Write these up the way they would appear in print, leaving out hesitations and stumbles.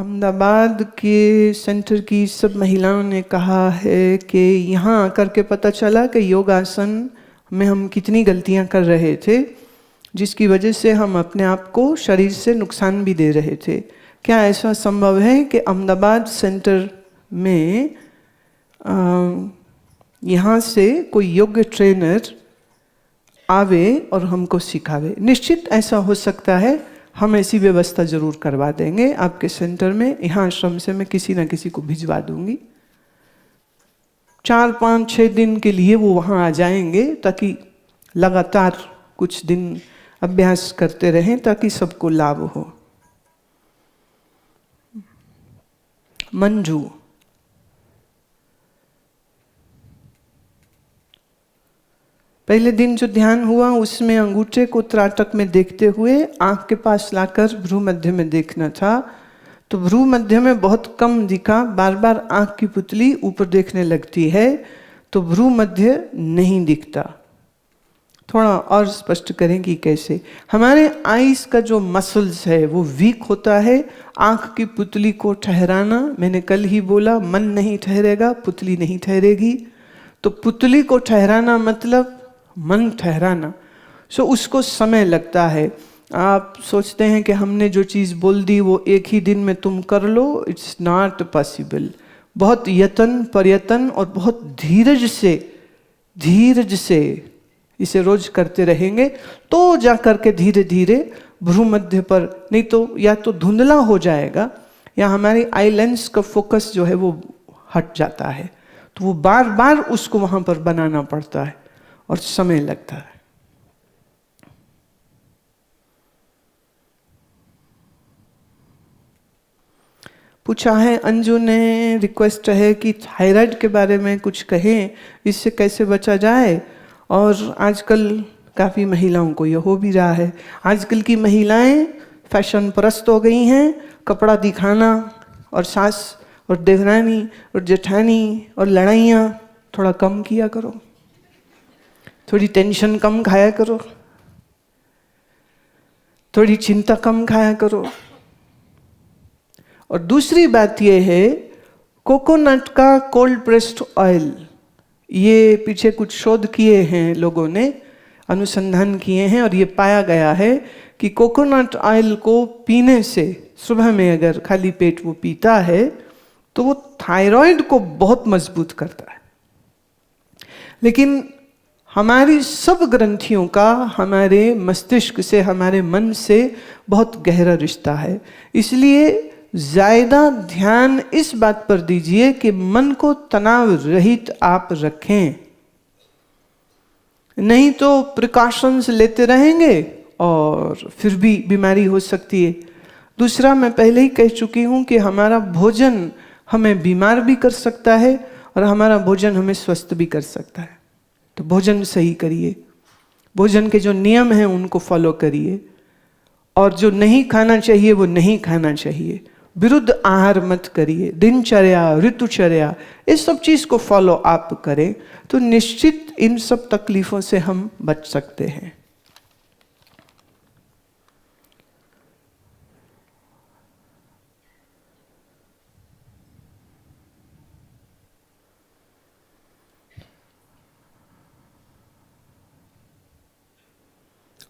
अहमदाबाद के सेंटर की सब महिलाओं ने कहा है कि यहाँ आकर के पता चला कि योगासन में हम कितनी गलतियाँ कर रहे थे, जिसकी वजह से हम अपने आप को शरीर से नुकसान भी दे रहे थे। क्या ऐसा संभव है कि अहमदाबाद सेंटर में यहाँ से कोई योग ट्रेनर आवे और हमको सिखावे? निश्चित ऐसा हो सकता है, हम ऐसी व्यवस्था जरूर करवा देंगे आपके सेंटर में। यहाँ आश्रम से मैं किसी ना किसी को भिजवा दूंगी, 4, 5, 6 दिन के लिए वो वहाँ आ जाएंगे, ताकि लगातार कुछ दिन अभ्यास करते रहें, ताकि सबको लाभ हो। मंजू, पहले दिन जो ध्यान हुआ उसमें अंगूठे को त्राटक में देखते हुए आंख के पास लाकर भ्रू मध्य में देखना था, तो भ्रू मध्य में बहुत कम दिखा। बार बार आंख की पुतली ऊपर देखने लगती है तो भ्रू मध्य नहीं दिखता। थोड़ा और स्पष्ट करें कि कैसे। हमारे आईज का जो मसल्स है वो वीक होता है। आंख की पुतली को ठहराना, मैंने कल ही बोला, मन नहीं ठहरेगा पुतली नहीं ठहरेगी। तो पुतली को ठहराना मतलब मन ठहराना। सो उसको समय लगता है। आप सोचते हैं कि हमने जो चीज़ बोल दी वो एक ही दिन में तुम कर लो, इट्स नॉट पॉसिबल। बहुत यत्न प्रयत्न और बहुत धीरज से इसे रोज करते रहेंगे तो जा करके धीरे धीरे भ्रू मध्य पर, नहीं तो या तो धुंधला हो जाएगा या हमारी आई लेंस का फोकस जो है वो हट जाता है। तो वो बार बार उसको वहाँ पर बनाना पड़ता है और समय लगता है। पूछा है अंजू ने, रिक्वेस्ट है कि थायराइड के बारे में कुछ कहें, इससे कैसे बचा जाए। और आजकल काफ़ी महिलाओं को यह हो भी रहा है। आजकल की महिलाएं फैशन परस्त हो गई हैं। कपड़ा दिखाना और सास और देवरानी और जेठानी और लड़ाइयाँ थोड़ा कम किया करो, थोड़ी टेंशन कम खाया करो, थोड़ी चिंता कम खाया करो। और दूसरी बात यह है, कोकोनट का कोल्ड प्रेस्ड ऑयल, ये पीछे कुछ शोध किए हैं लोगों ने, अनुसंधान किए हैं और ये पाया गया है कि कोकोनट ऑयल को पीने से, सुबह में अगर खाली पेट वो पीता है तो वो थायराइड को बहुत मजबूत करता है। लेकिन हमारी सब ग्रंथियों का हमारे मस्तिष्क से, हमारे मन से बहुत गहरा रिश्ता है। इसलिए ज़्यादा ध्यान इस बात पर दीजिए कि मन को तनाव रहित आप रखें, नहीं तो प्रिकॉशंस लेते रहेंगे और फिर भी बीमारी हो सकती है। दूसरा, मैं पहले ही कह चुकी हूँ कि हमारा भोजन हमें बीमार भी कर सकता है और हमारा भोजन हमें स्वस्थ भी कर सकता है। तो भोजन सही करिए, भोजन के जो नियम हैं उनको फॉलो करिए, और जो नहीं खाना चाहिए वो नहीं खाना चाहिए। विरुद्ध आहार मत करिए। दिनचर्या, ऋतुचर्या, इस सब चीज़ को फॉलो आप करें तो निश्चित इन सब तकलीफों से हम बच सकते हैं।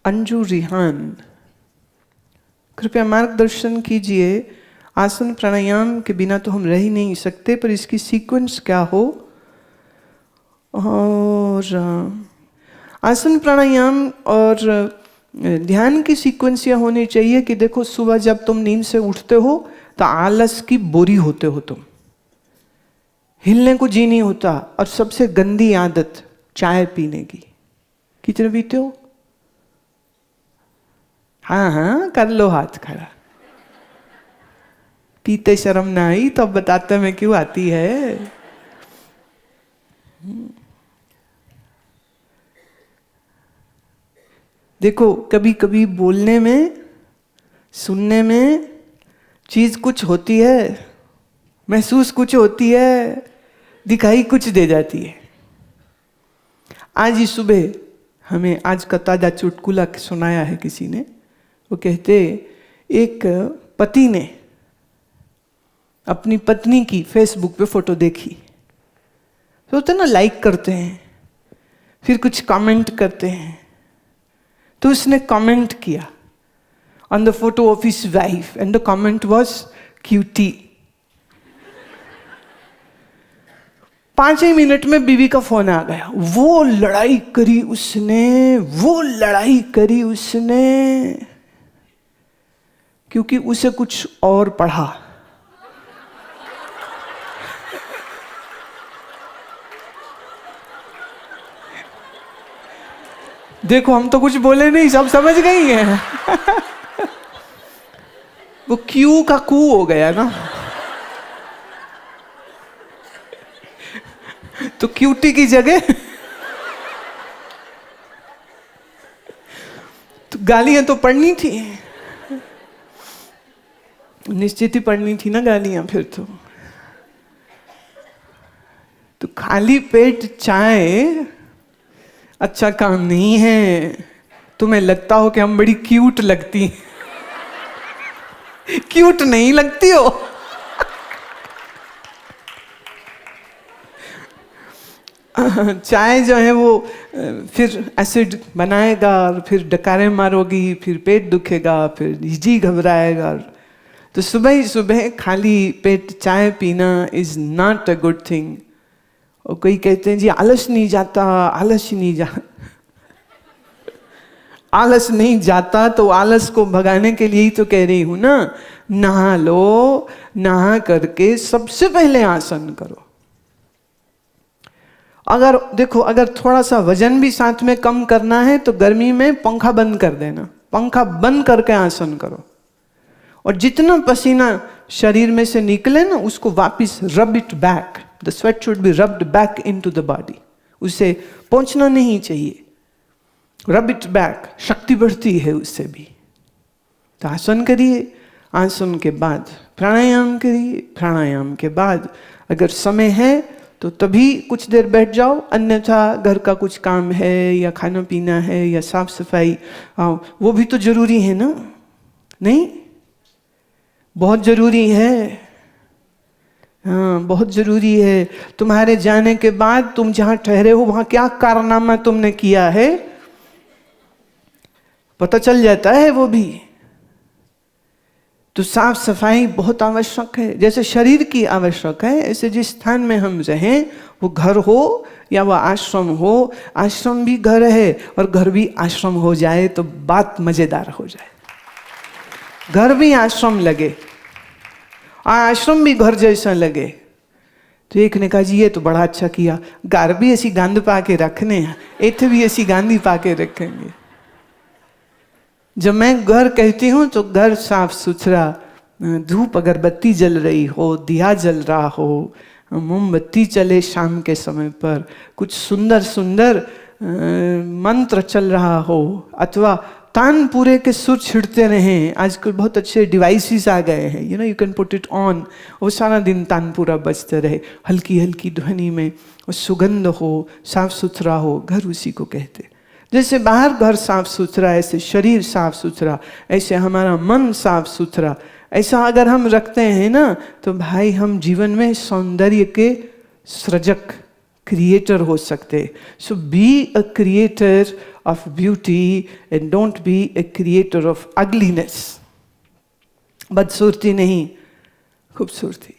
अंजू रिहान, कृपया मार्गदर्शन कीजिए। आसन प्राणायाम के बिना तो हम रह ही नहीं सकते, पर इसकी सीक्वेंस क्या हो। और आसन प्राणायाम और ध्यान की सीक्वेंस यह होनी चाहिए कि देखो, सुबह जब तुम नींद से उठते हो तो आलस की बोरी होते हो, तुम हिलने को जी नहीं होता। और सबसे गंदी आदत चाय पीने की, कितने पीते हो? हाँ, कर लो हाथ खड़ा। पीते शर्म ना आई तो अब बताते मैं क्यों आती है। देखो, कभी कभी बोलने में, सुनने में चीज कुछ होती है, महसूस कुछ होती है, दिखाई कुछ दे जाती है। आज ही सुबह हमें आज का ताजा चुटकुला सुनाया है किसी ने। वो कहते, एक पति ने अपनी पत्नी की फेसबुक पे फोटो देखी, तो होता ना लाइक करते हैं, फिर कुछ कमेंट करते हैं। तो उसने कमेंट किया on the photo of his wife and the comment was cutie. 5 ही मिनट में बीवी का फोन आ गया। वो लड़ाई करी उसने, क्योंकि उसे कुछ और पढ़ा। देखो हम तो कुछ बोले नहीं, सब समझ गई हैं। वो क्यू का कू हो गया ना, तो क्यूटी की जगह तो गालियां तो पढ़नी थी, निश्चित ही पढ़नी थी ना गालियां फिर तो खाली पेट चाय अच्छा काम नहीं है। तुम्हें लगता हो कि हम बड़ी क्यूट लगती, क्यूट नहीं लगती हो। चाय जो है वो फिर एसिड बनाएगा और फिर डकारे मारोगी, फिर पेट दुखेगा, फिर जी घबराएगा। तो सुबह ही सुबह खाली पेट चाय पीना is not a good thing. और कोई कहते हैं जी आलस नहीं जाता, आलस नहीं जाता तो आलस को भगाने के लिए ही तो कह रही हूं ना, नहा लो, नहा करके सबसे पहले आसन करो। अगर देखो, अगर थोड़ा सा वजन भी साथ में कम करना है तो गर्मी में पंखा बंद कर देना, पंखा बंद करके आसन करो। और जितना पसीना शरीर में से निकले ना, उसको वापस rub it back. The sweat should be rubbed back into the body, उसे पहुंचना नहीं चाहिए। रब इट बैक, शक्ति बढ़ती है उससे भी। तो आसन करिए, आसन के बाद प्राणायाम करिए, प्राणायाम के बाद अगर समय है तो तभी कुछ देर बैठ जाओ, अन्यथा घर का कुछ काम है या खाना पीना है या साफ सफाई, वो भी तो जरूरी है ना। नहीं, बहुत जरूरी है। हाँ, बहुत जरूरी है। तुम्हारे जाने के बाद तुम जहां ठहरे हो वहां क्या कारनामा तुमने किया है पता चल जाता है वो भी। तो साफ सफाई बहुत आवश्यक है। जैसे शरीर की आवश्यक है, ऐसे जिस स्थान में हम रहें, वो घर हो या वो आश्रम हो, आश्रम भी घर है और घर भी आश्रम हो जाए तो बात मजेदार हो जाए। घर भी आश्रम लगे, आश्रम भी घर जैसा लगे। तो एक ने कहा जी ये तो बड़ा अच्छा किया, घर भी ऐसी गंद पा के रखने हैं, इथे भी ऐसी गांधी पा के रखेंगे। जब मैं घर कहती हूँ तो घर साफ सुथरा, धूप अगरबत्ती जल रही हो, दिया जल रहा हो, मोमबत्ती चले शाम के समय पर, कुछ सुंदर सुंदर मंत्र चल रहा हो, अथवा तानपुरे के सुर छिड़ते रहें। आजकल बहुत अच्छे डिवाइसेस आ गए हैं, you can put it on, वो सारा दिन तानपुरा बजते रहे हल्की हल्की ध्वनि में, और सुगंध हो, साफ सुथरा हो। घर उसी को कहते। जैसे बाहर घर साफ सुथरा, ऐसे शरीर साफ सुथरा, ऐसे हमारा मन साफ सुथरा, ऐसा अगर हम रखते हैं ना, तो भाई हम जीवन में सौंदर्य के सृजक, क्रिएटर हो सकते। So be a creator of beauty and don't be a creator of ugliness. बदसूरती नहीं, खूबसूरती।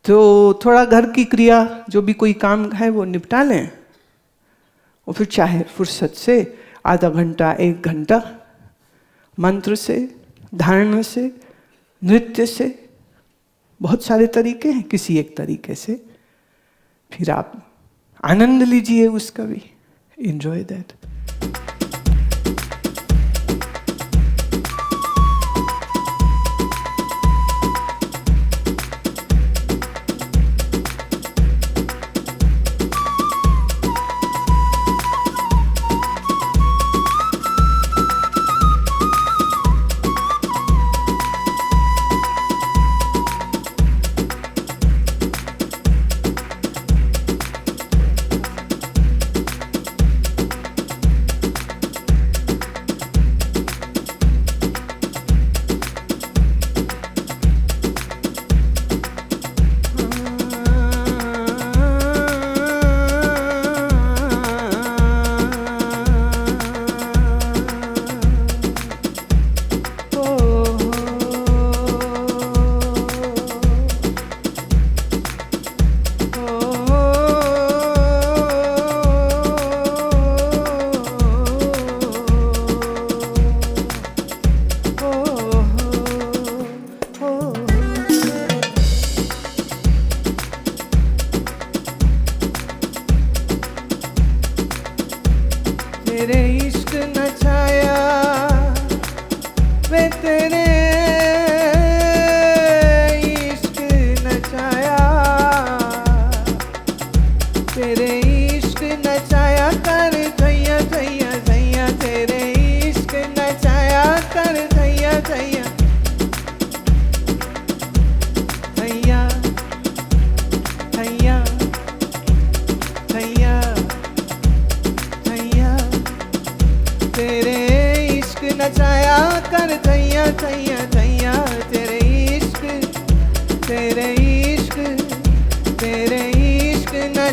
तो थोड़ा घर की क्रिया, जो भी कोई काम है वो निपटा लें, और फिर चाहे फुर्सत से आधा घंटा 1 घंटा मंत्र से, धारणा से, नृत्य से, बहुत सारे तरीके हैं, किसी एक तरीके से फिर आप आनंद लीजिए उसका भी। Enjoy that.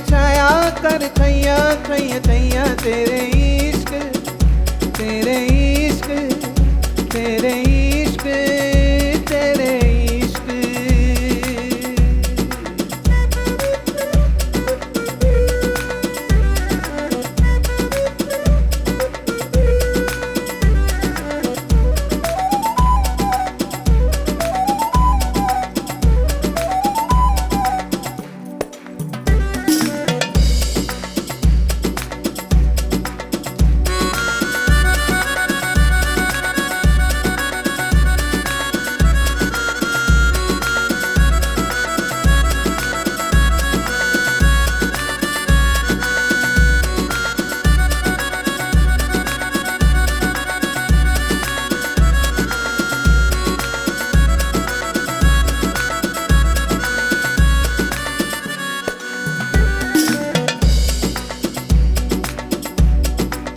नचाया कर थैया थैया थैया तेरे इश्क तेरे इश्क तेरे इश्क तेरे इश्क।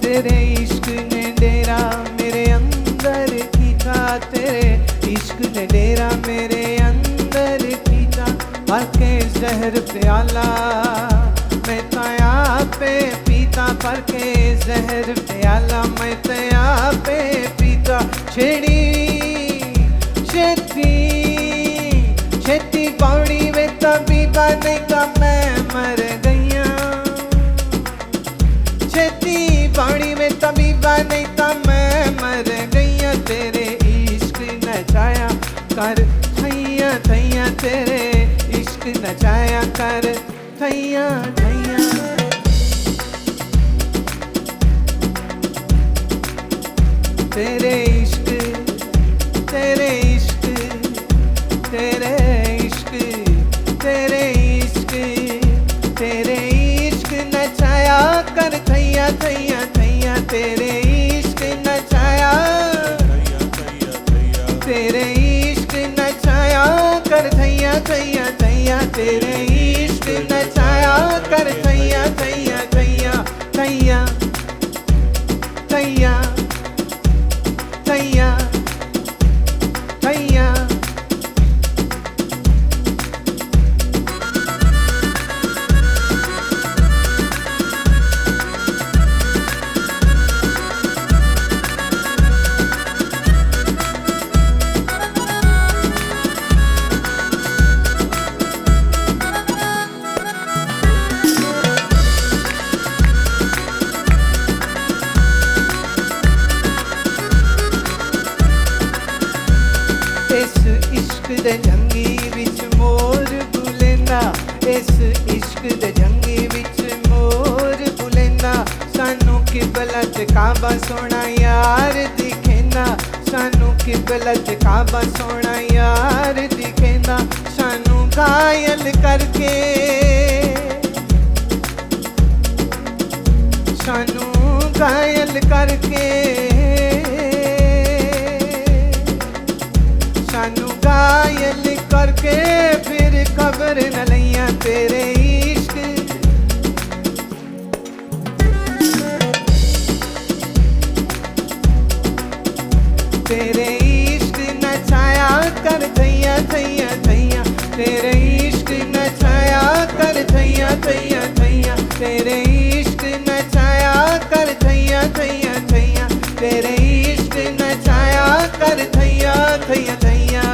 तेरे इश्क ने डेरा मेरे अंदर खींचा, तेरे इश्क ने डेरा मेरे अंदर खींचा। भरके जहर प्याला मैं तया पे पीता, भरके जहर प्याला मैं तया पे पीता। छेड़ी छेती छेती पौड़ी में तभी बने का मैं मर गईया। छेती पानी में तभी नहीं तो मैं मर गईया। तेरे इश्क नचाया कर थैया थैया तेरे इश्क नचाया कर थैया थैया। तेरे इश्क तेरे इश्क तेरे इश्क तेरे इश्क तेरे इश्क नचाया कर थैया थैया थैया तेरे इश्क नचाया तेरे इश्क नचाया कर थैया थैया थैया तेरे इश्क नचाया कर थैया थैया थैया थैया थैया थैया थैया। इस इश्क दे जंगी विच मोर बुलेंदा, इस इश्क दे जंगी विच मोर बुलेंदा। सानू किबलत काबा सोना यार दिखेंदा, सानू किबलत काबा सोना यार दिखेंदा। सानू घायल करके सानू घायल करके सानू घायल करके फिर खबर न लैया। तेरे इश्क तेरे इश्क नचाया कर थैया थैया थैया तेरे इश्क नचाया कर थैया थैया थैया तेरे इश्क नचाया कर थैया थैया थैया तेरे इश्क नचाया कर थैया थैया थैया।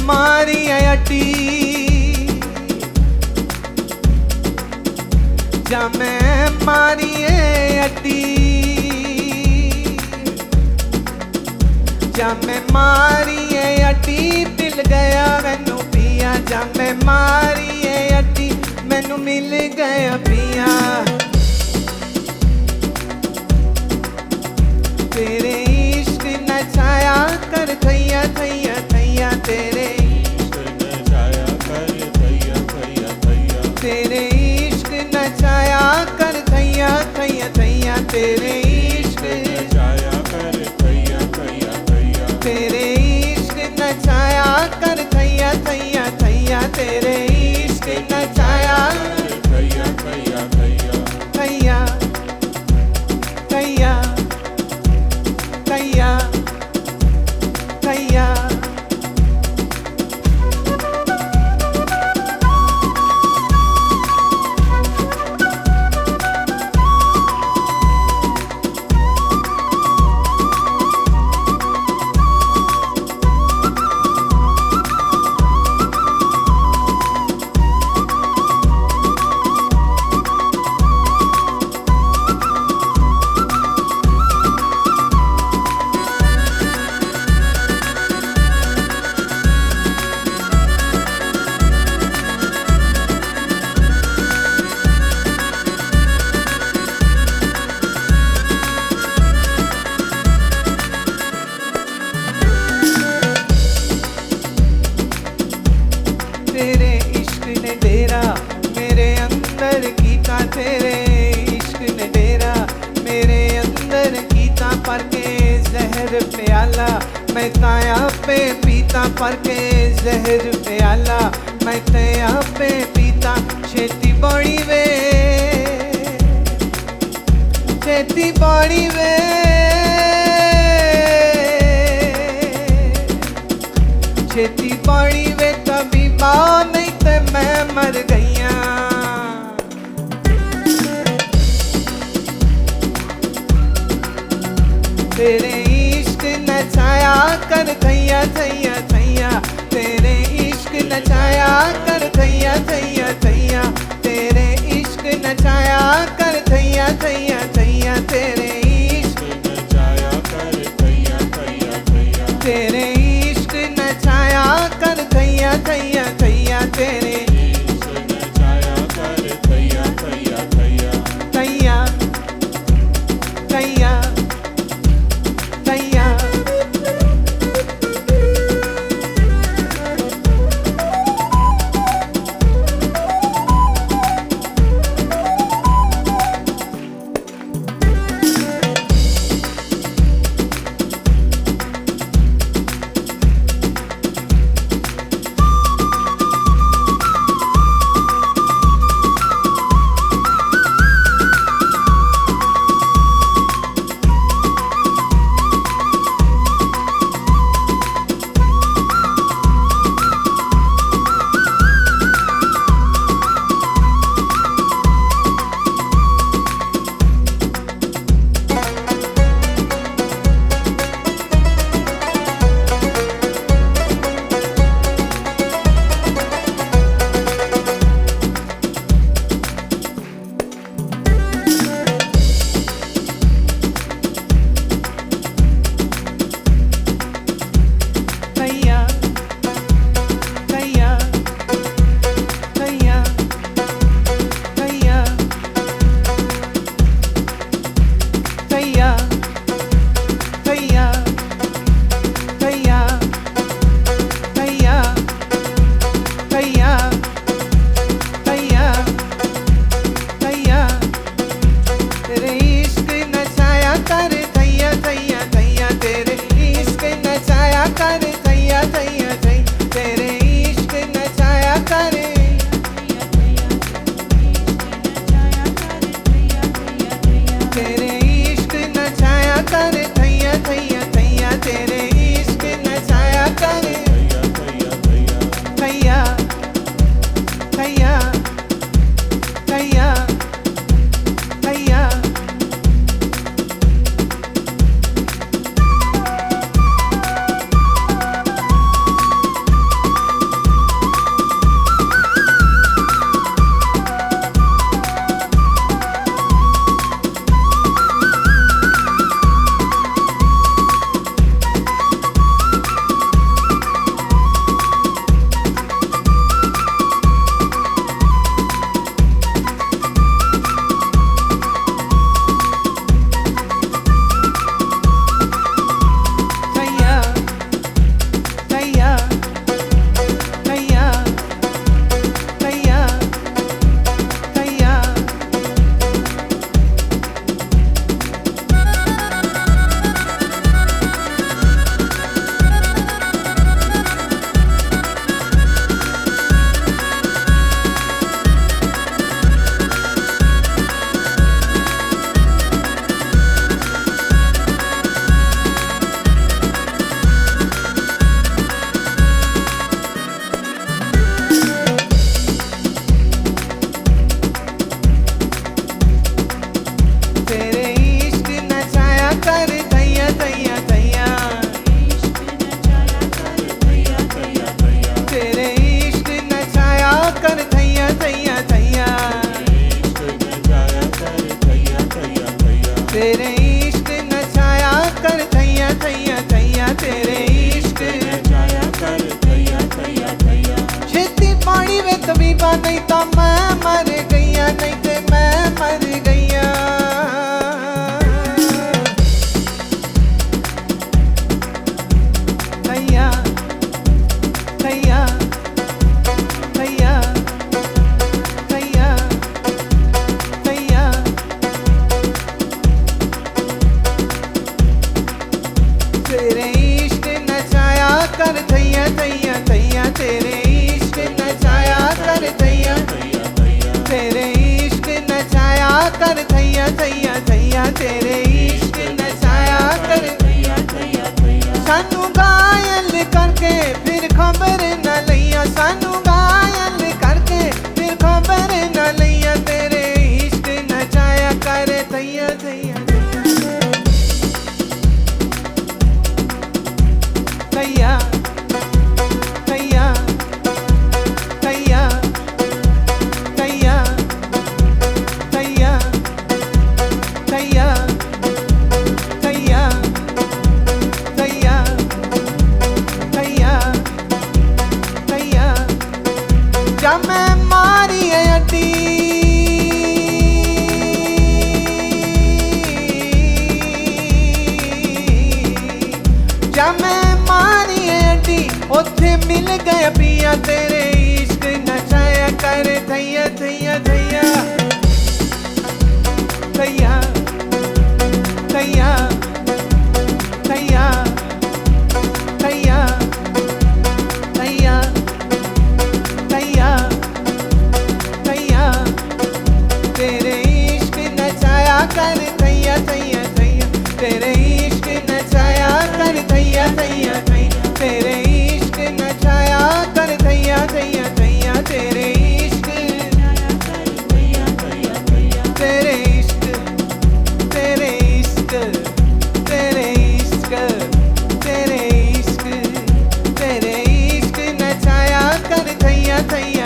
मारी अटी जा मैं मारी अटी जा मैं मारी अटी मिल गया मैनू पिया जा मैं मारी अटी मैनू मिल गया पिया तेरे इश्क नचाया कर थैया थैया थैया तेरे इश्क नचाया कर थैया थैया थैया तेरे इश्क नचाया कर थैया थैया थैया तेरे इश्क नचाया कर थैया थैया थैया तेरे इश्क नचाया कर थैया थैया थैया तेरे इश्क नचाया थैया थैया थैया थैया थैया थैया तेरे इश्क ने डेरा मेरे अंदर कीता तेरे इश्क ने डेरा मेरे अंदर कीता पर के जहर प्याला मैं ताया पे पीता पर के जहर प्याला मैं ताया पे पीता छेती बड़ी वे छेती बड़ी वे छेती बड़ी वे तभी नहीं ते मैं मर गईया तेरे इश्क नचाया कर थैया थैया थैया तेरे इश्क नचाया कर थैया थैया थैया तेरे इश्क नचाया कर थैया थैया थैया तेरे इश्क नचाया कर थैया थैया थैया तेरे इश्क नचाया कर थैया थैया थैया तेरे इश्क नचाया कर थैया थैया थैया थैया थैया तो मैं मर गईया, नहीं ते मैं मर गईया। थैया थैया थैया थैया थैया। तेरे इश्क नचाया कर थैया थैया थैया, तेरे इश्क नचाया कर थैया, तेरे इश्क नचाया कर थैया थैया थैया, तेरे इश्क नचाया कर थैया थैया थैया। सानू घायल करके फिर खबर न लैया, सानू घायल करके फिर खबर न लैया, तेरे इश्क नचाया कर थैया थैया थैया थैया थैया थैया थैया थैया थैया थैया थैया थैया। जब मैं मारी है अड्डी, जब मैं मारी है अड्डी, उथे मिल गया पिया, तेरे इश्क नचाया कर थैया थैया थैया थैया थैया थैया थैया थैया थैया थैया। तेरे इश्क नचाया कर थैया थैया थैया, तेरे इश्क नचाया कर थैया थैया थैया, तेरे इश्क नचाया कर थैया थैया थैया, तेरे इश्क तेरे इश्क तेरे इश्क तेरे इश्क तेरे इश्क तेरे इश्क नचाया कर थैया थैया।